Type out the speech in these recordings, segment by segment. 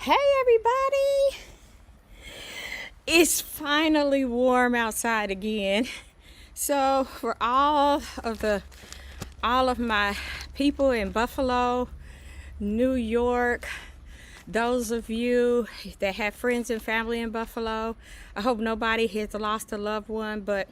Hey everybody! It's finally warm outside again. So for all of my people in Buffalo, New York, those of you that have friends and family in Buffalo, I hope nobody has lost a loved one, but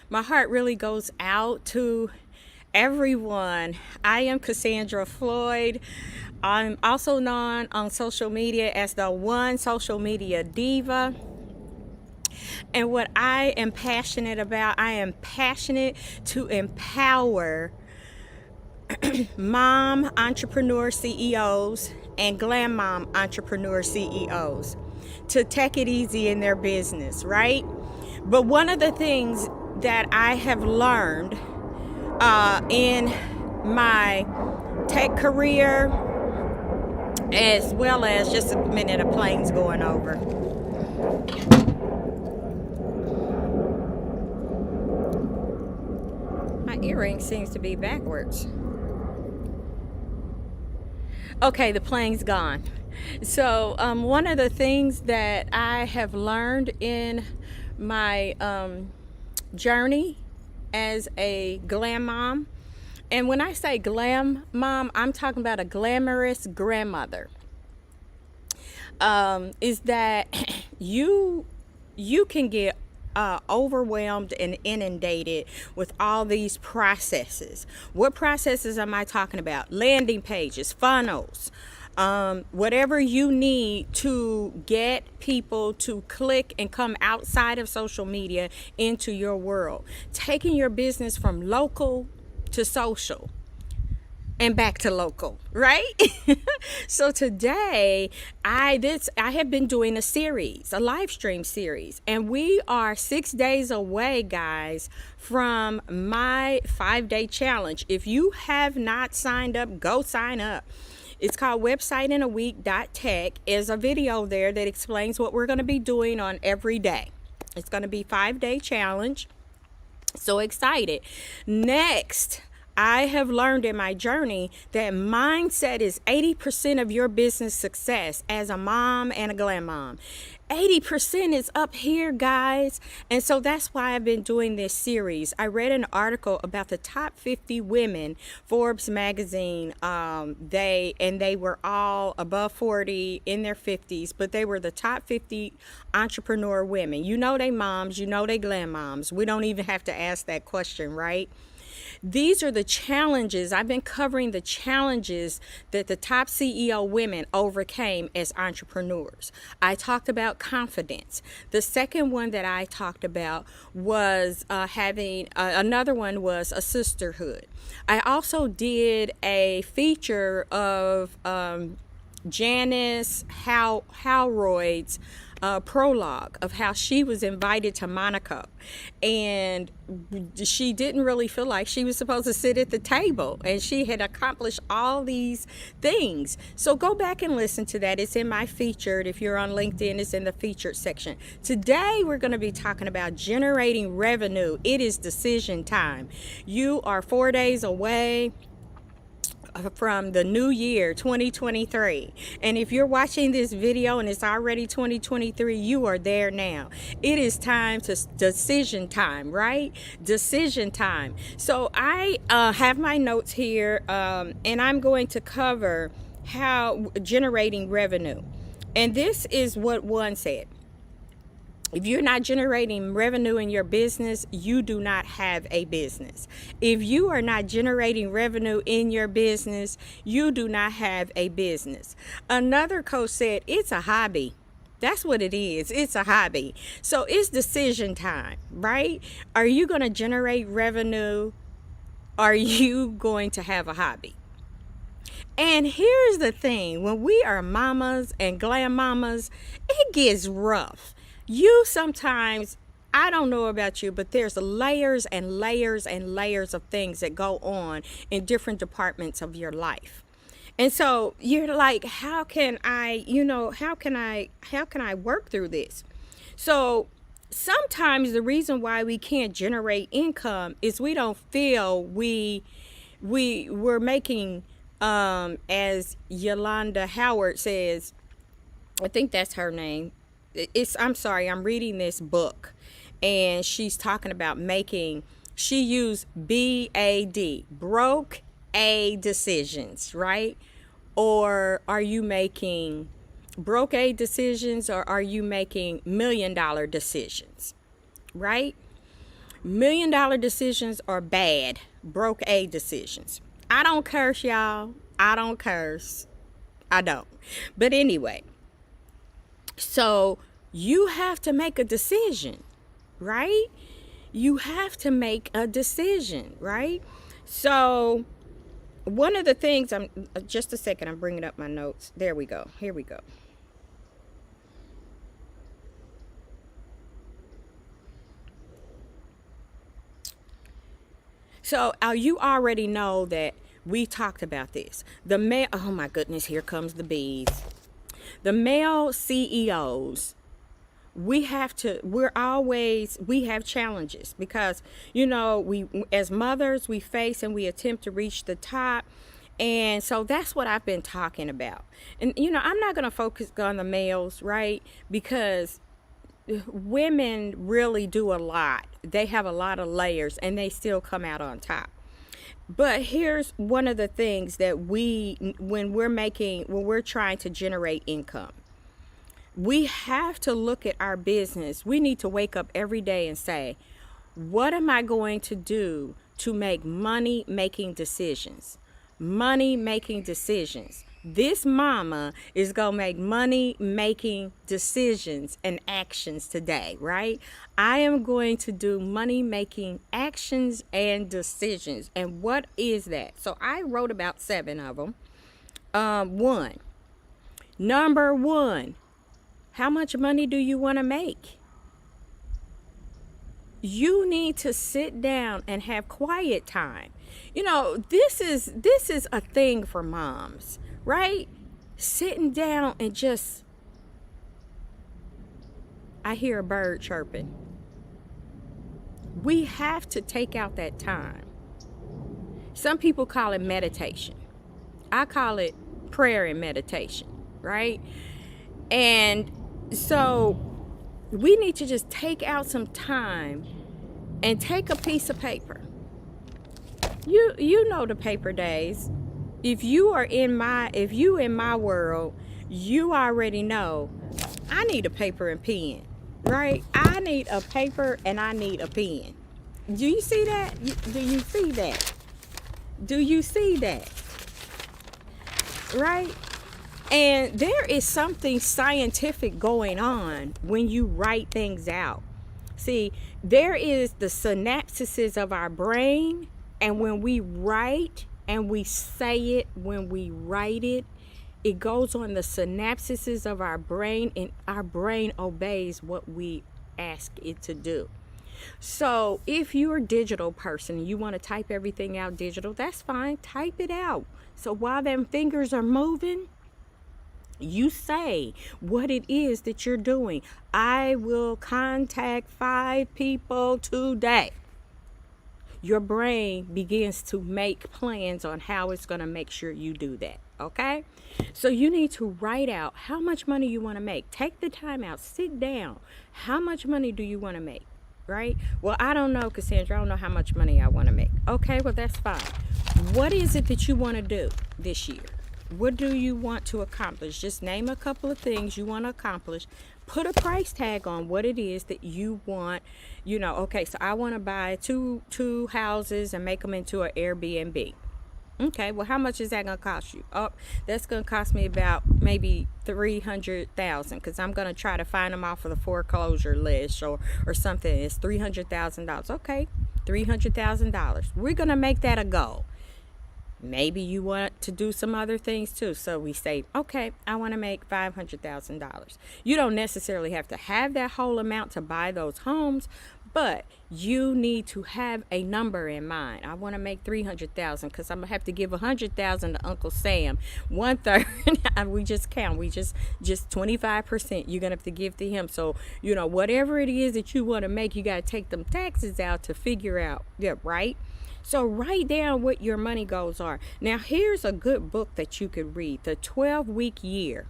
my heart really goes out to everyone. I am Cassandra Floyd. I'm also known on social media as the one social media diva. And what I am passionate about, I am passionate to empower mom entrepreneur CEOs and glam mom entrepreneur CEOs to take it easy in their business, right? But one of the things that I have learned in my tech career, as well as just a minute of planes going over. My earring seems to be backwards. Okay, the plane's gone. So one of the things that I have learned in my journey as a glam mom, and when I say glam mom, I'm talking about a glamorous grandmother, is that you can get overwhelmed and inundated with all these processes. What processes am I talking about? Landing pages, funnels, whatever you need to get people to click and come outside of social media into your world. Taking your business from local to social and back to local, right? So today I have been doing a series, a live stream series, and we are 6 days away, guys, from my 5-day challenge. If you have not signed up, go sign up. It's called websiteinAweek.tech. Is a video there that explains what we're going to be doing on every day. It's going to be 5-day challenge. So excited. Next, I have learned in my journey that mindset is 80% of your business success as a mom and a glam mom. 80% is up here, guys. And so that's why I've been doing this series. I read an article about the top 50 women, Forbes magazine. They were all above 40, in their 50s, but they were the top 50 entrepreneur women. You know they moms, you know they glam moms. We don't even have to ask that question, right? These are the challenges. I've been covering the challenges that the top CEO women overcame as entrepreneurs. I talked about confidence. The second one that I talked about was another one was a sisterhood. I also did a feature of Janice Howroyd's prologue of how she was invited to Monaco, and she didn't really feel like she was supposed to sit at the table, and she had accomplished all these things. So go back and listen to that. It's in my featured. If you're on LinkedIn, it's in the featured section. Today we're going to be talking about generating revenue. It is decision time. You are 4 days away from the new year 2023, and if you're watching this video and it's already 2023, you are there now. It is time to decision time, right? Decision time. So I have my notes here, and I'm going to cover how generating revenue, and this is what one said: if you're not generating revenue in your business, you do not have a business. If you are not generating revenue in your business, you do not have a business. Another coach said, it's a hobby. That's what it is. It's a hobby. So it's decision time, right? Are you going to generate revenue? Are you going to have a hobby? And here's the thing: when we are mamas and glam mamas, it gets rough. You sometimes, I don't know about you, but there's layers and layers and layers of things that go on in different departments of your life. And so you're like, how can I work through this? So sometimes the reason why we can't generate income is we don't feel we're making, as Yolanda Howard says, I think that's her name. I'm sorry, I'm reading this book and she's talking about making, she used BAD, broke A decisions, right? Or are you making broke A decisions, or are you making $1 million decisions, right? $1 million decisions are bad, broke A decisions. I don't curse, y'all. I don't curse. I don't. But anyway, so you have to make a decision, right? You have to make a decision, right? So one of the things, I'm just a second, I'm bringing up my notes. There we go. Here we go. So you already know that we talked about this. The male, oh my goodness, here comes the bees. The male CEOs, we have challenges because, we, as mothers, we face and we attempt to reach the top. And so that's what I've been talking about. And, I'm not going to focus on the males, right? Because women really do a lot. They have a lot of layers and they still come out on top. But here's one of the things that when we're trying to generate income, we have to look at our business. We need to wake up every day and say, what am I going to do to make money making decisions? Money making decisions. This mama is going to make money making decisions and actions today, right? I am going to do money making actions and decisions. And what is that? So I wrote about 7 of them. Number one, how much money do you want to make? You need to sit down and have quiet time. This is a thing for moms, right? Sitting down and just, I hear a bird chirping. We have to take out that time. Some people call it meditation. I call it prayer and meditation, right? And so we need to just take out some time and take a piece of paper. You know the paper days. If you in my world, you already know I need a paper and pen, right? I need a paper and I need a pen. Do you see that? Do you see that? Do you see that? Right? And there is something scientific going on when you write things out. See, there is the synapses of our brain, and when we write and we say it, when we write it, it goes on the synapses of our brain, and our brain obeys what we ask it to do. So if you're a digital person, you want to type everything out digital, that's fine. Type it out. So while them fingers are moving, you say what it is that you're doing. I will contact 5 people today. Your brain begins to make plans on how it's going to make sure you do that. Okay? So you need to write out how much money you want to make. Take the time out. Sit down. How much money do you want to make? Right? Well, I don't know, Cassandra. I don't know how much money I want to make. Okay, well, that's fine. What is it that you want to do this year? What do you want to accomplish? Just name a couple of things you want to accomplish. Put a price tag on what it is that you want. Okay, so I want to buy two houses and make them into an Airbnb. Okay, well, how much is that going to cost you? Oh, that's going to cost me about maybe $300,000, because I'm going to try to find them off of the foreclosure list or something. It's $300,000. Okay, $300,000. We're going to make that a goal. Maybe you want to do some other things too. So we say, okay, I want to make $500,000. You don't necessarily have to have that whole amount to buy those homes, but you need to have a number in mind. I want to make $300,000 because I'm gonna have to give $100,000 to Uncle Sam. 1/3, we just count. We just 25%. You're gonna have to give to him. So whatever it is that you want to make, you gotta take them taxes out to figure out. Yeah, right. So write down what your money goals are. Now here's a good book that you could read, The 12-Week Year.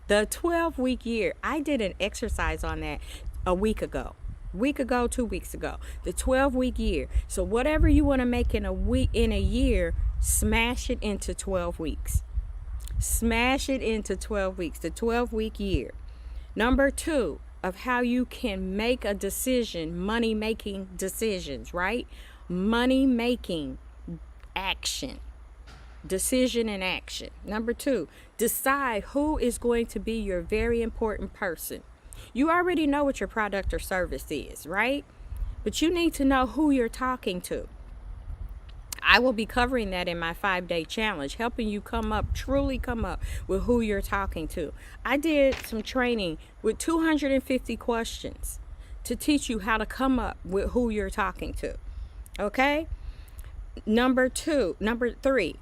The 12-week year, I did an exercise on that a week ago. 2 weeks ago. The 12-week year. So whatever you want to make in a year, smash it into 12 weeks. Smash it into 12 weeks, the 12-week year. Number 2 of how you can make a decision, money making decisions, right? Money making action. Decision and action. Number 2, decide who is going to be your very important person. You already know what your product or service is, right? But you need to know who you're talking to. I will be covering that in my 5-day challenge, helping you truly come up with who you're talking to. I did some training with 250 questions to teach you how to come up with who you're talking to. Okay? Number 3,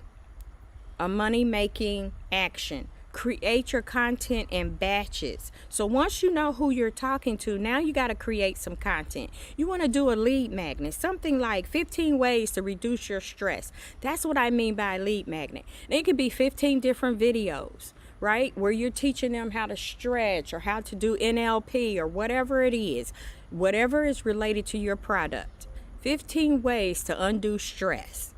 a money-making action. Create your content in batches. So once you know who you're talking to, now you got to create some content. You want to do a lead magnet, something like 15 ways to reduce your stress. That's what I mean by a lead magnet. And it could be 15 different videos, right? Where you're teaching them how to stretch or how to do NLP or whatever it is, whatever is related to your product. 15 ways to undo stress.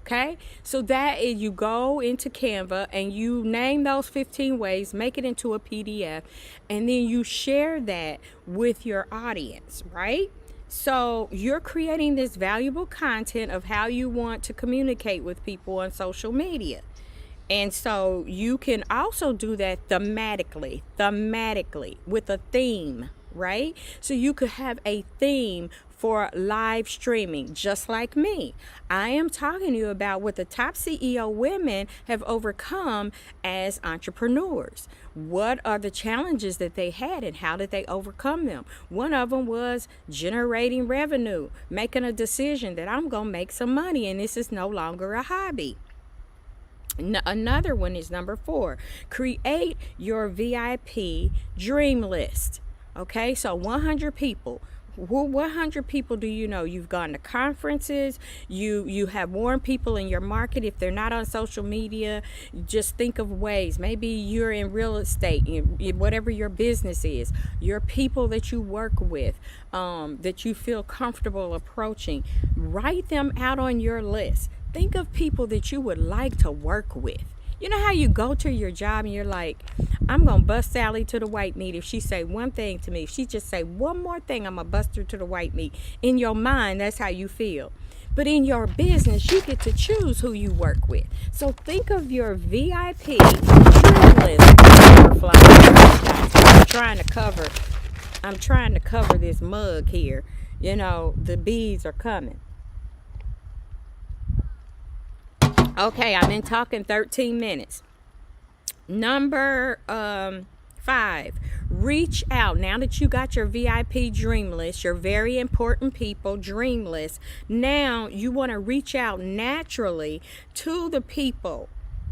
Okay, so that is, you go into Canva and you name those 15 ways, make it into a PDF, and then you share that with your audience, right? So you're creating this valuable content of how you want to communicate with people on social media. And so you can also do that thematically with a theme, right? So you could have a theme for live streaming, just like me. I am talking to you about what the top CEO women have overcome as entrepreneurs. What are the challenges that they had and how did they overcome them? One of them was generating revenue, making a decision that I'm going to make some money and this is no longer a hobby. Another one is number 4. Create your VIP dream list. Okay, so 100 people. 100 people do you know? You've gone to conferences, you have warned people in your market. If they're not on social media, just think of ways. Maybe you're in real estate, whatever your business is, your people that you work with, that you feel comfortable approaching, write them out on your list. Think of people that you would like to work with. You know how you go to your job and you're like, I'm going to bust Sally to the white meat if she say one thing to me. If she just say one more thing, I'm going to bust her to the white meat. In your mind, that's how you feel. But in your business, you get to choose who you work with. So think of your VIP dream list. I'm trying to cover this mug here. You know, the bees are coming. Okay, I've been talking 13 minutes. Number 5, reach out. Now that you got your VIP dream list, your very important people dream list, now you want to reach out naturally to the people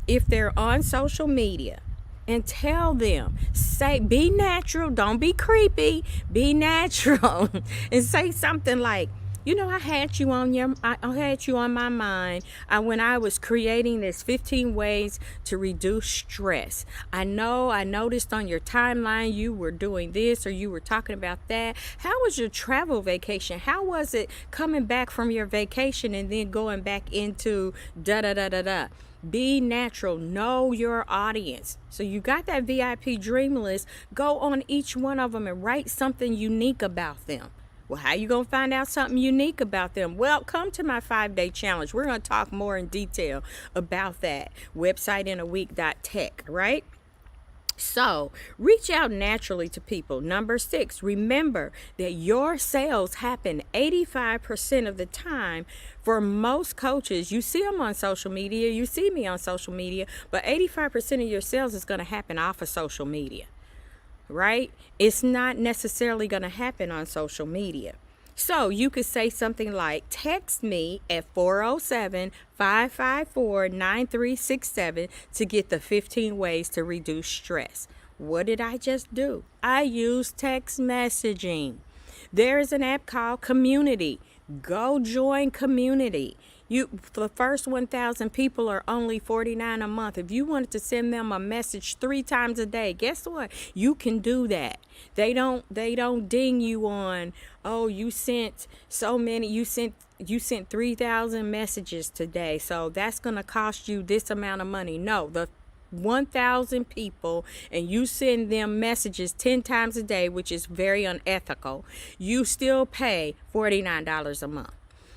if they're on social media and tell them, say, be natural, don't be creepy, be natural and say something like, you know, I had you on my mind when I was creating this 15 ways to reduce stress. I noticed on your timeline you were doing this or you were talking about that. How was your travel vacation? How was it coming back from your vacation and then going back into da-da-da-da-da? Be natural. Know your audience. So you got that VIP dream list. Go on each one of them and write something unique about them. Well, how you going to find out something unique about them? Well, come to my 5-day challenge. We're going to talk more in detail about that. WebsiteinAweek.tech, right? So reach out naturally to people. Number 6, remember that your sales happen 85% of the time. For most coaches, you see them on social media, you see me on social media, but 85% of your sales is going to happen off of social media. Right? It's not necessarily going to happen on social media. So you could say something like, text me at 407-554-9367 to get the 15 ways to reduce stress. What did I just do? I used text messaging. There is an app called Community. Go join Community. The first 1,000 people are only $49 a month. If you wanted to send them a message 3 times a day, guess what? You can do that. They don't ding you on, oh, you sent so many, you sent 3,000 messages today, so that's going to cost you this amount of money. No, the 1,000 people, and you send them messages 10 times a day, which is very unethical, you still pay $49 a month.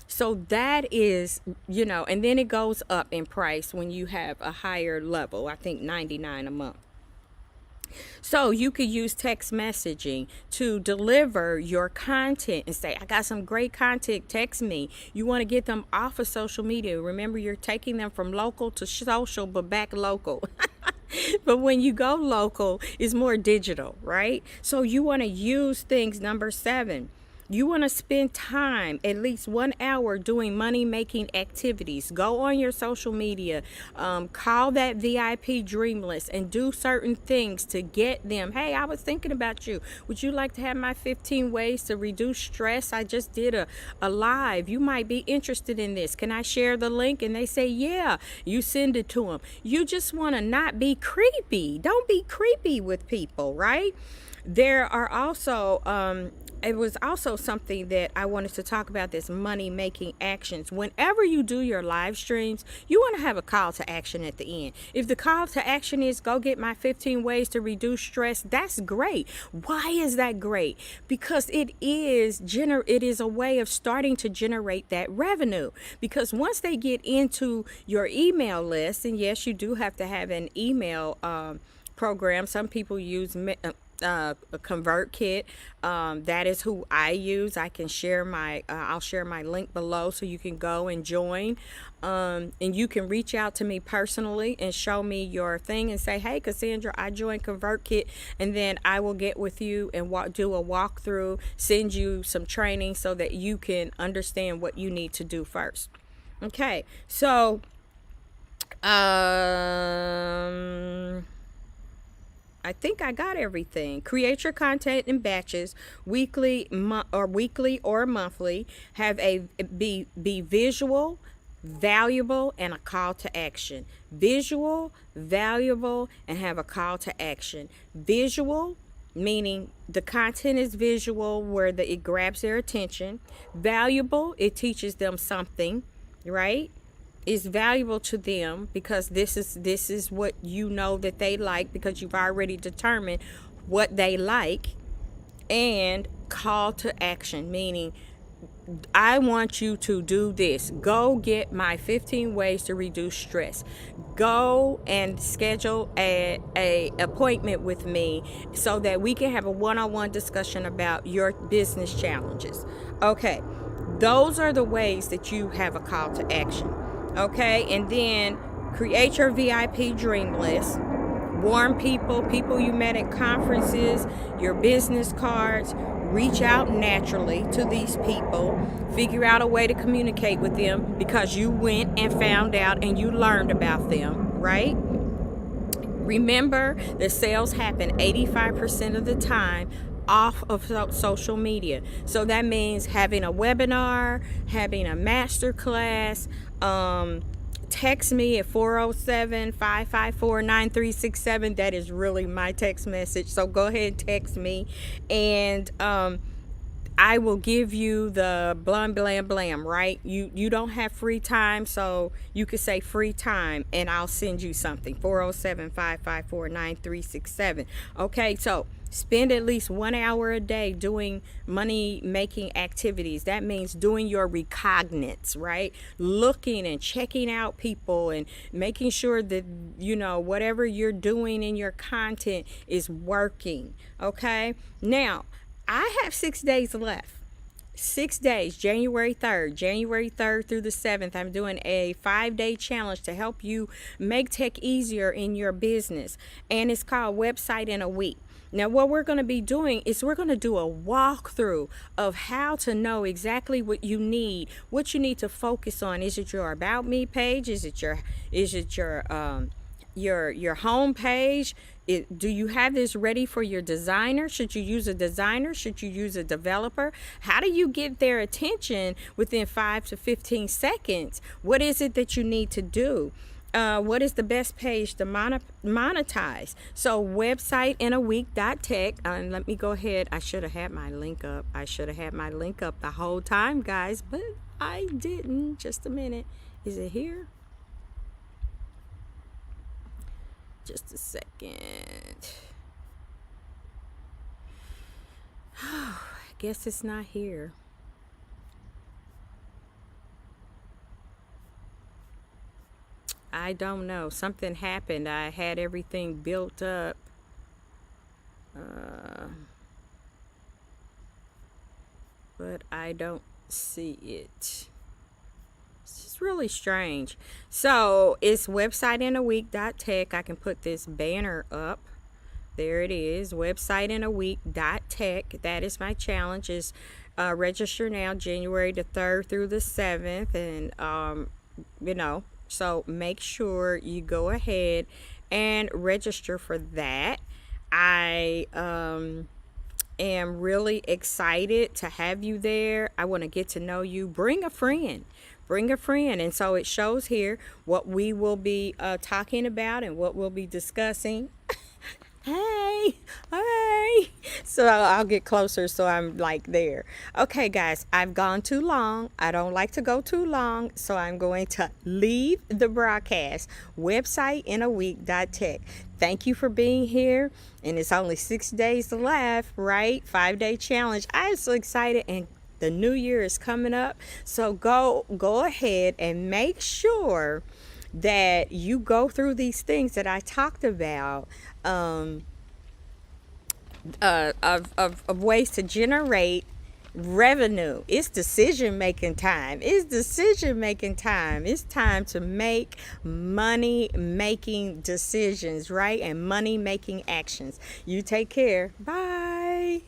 So that is, and then it goes up in price when you have a higher level. I think 99 a month. So you could use text messaging to deliver your content and say, I got some great content, text me. You want to get them off of social media. Remember, you're taking them from local to social, but back local. But when you go local, it's more digital, right? So you want to use things. Number 7. You want to spend time, at least 1 hour, doing money-making activities. Go on your social media, call that VIP dream list, and do certain things to get them. Hey, I was thinking about you. Would you like to have my 15 ways to reduce stress? I just did a live. You might be interested in this. Can I share the link? And they say, yeah. You send it to them. You just want to not be creepy. Don't be creepy with people, right? There are also, it was also something that I wanted to talk about, this money making actions. Whenever you do your live streams, you want to have a call to action at the end. If the call to action is go get my 15 ways to reduce stress, that's great. Why is that great? Because it is a way of starting to generate that revenue. Because once they get into your email list, and yes, you do have to have an email program. Some people use a ConvertKit. That is who I use. I can share I'll share my link below so you can go and join. And you can reach out to me personally and show me your thing and say, hey, Cassandra, I joined ConvertKit, and then I will get with you and do a walkthrough, send you some training so that you can understand what you need to do first. Okay, so I think I got everything. Create your content in batches, weekly or monthly. Have be visual, valuable, and a call to action. Visual, valuable, and have a call to action. Visual, meaning the content is visual, where it grabs their attention. Valuable, it teaches them something, right? Is valuable to them because this is what you know that they like, because you've already determined what they like. And call to action, meaning I want you to do this. Go get my 15 ways to reduce stress. Go and schedule a appointment with me so that we can have a one-on-one discussion about your business challenges. Okay, those are the ways that you have a call to action. Okay, and then create your VIP dream list. Warm people you met at conferences, your business cards. Reach out naturally to these people. Figure out a way to communicate with them because you went and found out and you learned about them, right? Remember that sales happen 85% of the time off of social media. So that means having a webinar, having a master class. Text me at 407-554-9367. That is really my text message. So go ahead and text me, and I will give you the blam blam blam, right? You don't have free time, so you could say free time and I'll send you something. 407-554-9367. Okay, so spend at least 1 hour a day doing money making activities. That means doing your recognizance, right? Looking and checking out people and making sure that whatever you're doing in your content is working. Okay, now I have 6 days left. 6 days, January 3rd through the 7th. I'm doing a 5-day challenge to help you make tech easier in your business. And it's called Website in a Week. Now, what we're going to be doing is we're going to do a walkthrough of how to know exactly what you need to focus on. Is it your About Me page? Is it your your home page. Do you have this ready for your designer? Should you use a designer? Should you use a developer? How do you get their attention within 5 to 15 seconds? What is it that you need to do? What is the best page to monetize? So websiteinAweek.tech. And let me go ahead. I should have had my link up. I should have had my link up the whole time, guys, but I didn't. Just a minute. Is it here? Just a second. I guess it's not here. I don't know. Something happened. I had everything built up. Uh, but I don't see it. It's just really strange. So it's websiteinAweek.tech. I can put this banner up. There it is, websiteinAweek.tech. That is my challenge. Is register now, January the 3rd through the 7th, and so make sure you go ahead and register for that. I am really excited to have you there. I want to get to know you. Bring a friend. Bring a friend. And so it shows here what we will be talking about and what we'll be discussing. Hey, hey. So I'll get closer so I'm like there. Okay, guys, I've gone too long. I don't like to go too long, so I'm going to leave the broadcast. WebsiteinAweek.tech. Thank you for being here. And it's only 6 days to laugh, right? 5-day challenge. I'm so excited, and the new year is coming up. So go ahead and make sure that you go through these things that I talked about, of ways to generate revenue. It's decision making time. It's decision making time. It's time to make money making decisions, right? And money making actions. You take care. Bye.